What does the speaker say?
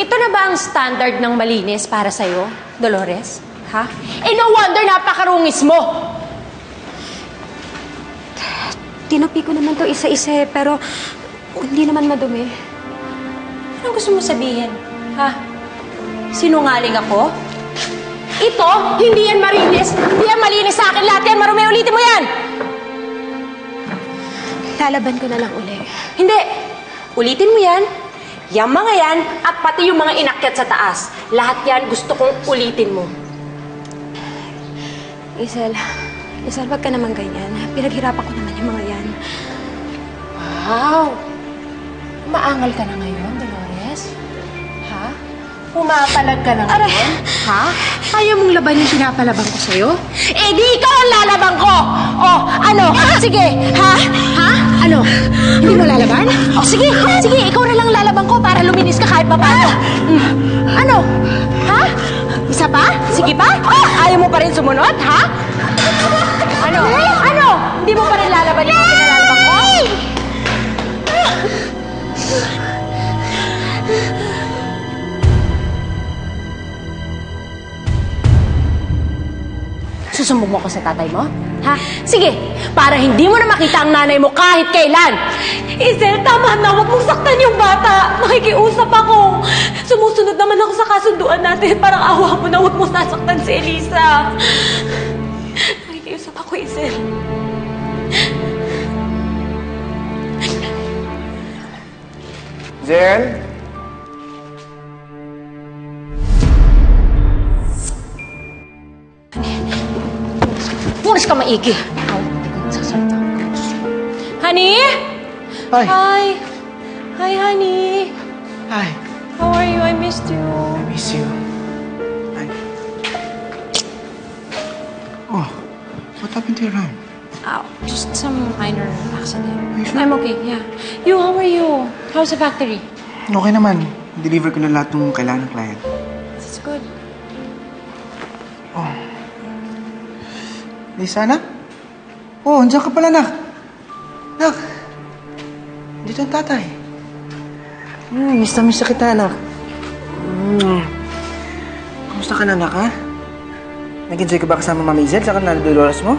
Ito na ba ang standard ng malinis para sa'yo, Dolores? Ha? Eh, no wonder napakarungis mo! Tinupi ko naman to isa-isa pero hindi naman madumi. Anong gusto mo sabihin? Ha? Sinungaling ako? Ito, hindi yan marinis. Hindi yan malinis sa akin. Lahat yan marumi. Ulitin mo yan! Lalaban ko na lang uli. Hindi. Ulitin mo yan. Yung mga yan at pati yung mga inakyat sa taas. Lahat yan gusto kong ulitin mo. Isel, wag ka naman ganyan. Pinaghirapan ko naman yung mga yan. Wow! Maangal ka na ngayon, Dolores? Ha? Pumapalag ka na ngayon? Ha? Ayaw mong laban yung pinapalaban ko sa'yo? Eh, di ikaw ang lalaban ko! Oh, ano? Sige, ha? Ha? Ano? Hindi mo lalaban? Oh, sige, ikaw na lang lalaban ko para luminis ka kahit papaano. Ano? Ha? Isa pa? Sige pa? Oh, ayaw mo pa rin sumunod, ha? Ano? Ano? Hindi mo pa rin lalaban yung pinalalaban ko? Susumbong mo ko sa tatay mo? Ha? Sige, para hindi mo na makita ang nanay mo kahit kailan. Isel, tama na. Huwag mong saktan yung bata. Nakikiusap ako. Sumusunod naman ako sa kasunduan natin. Parang awa mo na huwag mo sasaktan si Elisa. Nakikiusap ako, Isel. Jen? Punas ka maigi. Honey? Hi. Hi. Hi, honey. Hi. How are you? I missed you. I miss you. Hi. Oh, what happened to your arm? Ow, just some minor accident. Are you sure? I'm okay, yeah. You, how are you? How's the factory? Okay naman. Deliver ko na lahat ng kailangan ng client. That's good. Oh. Lisa, anak? Oh, andiyan ka pala, anak. Anak. Dito ang tatay. Miss na kita, anak. Kamusta ka na, anak, ha? Nag-enjoy ka ba kasama Mami Izel? Saka na Dolores mo?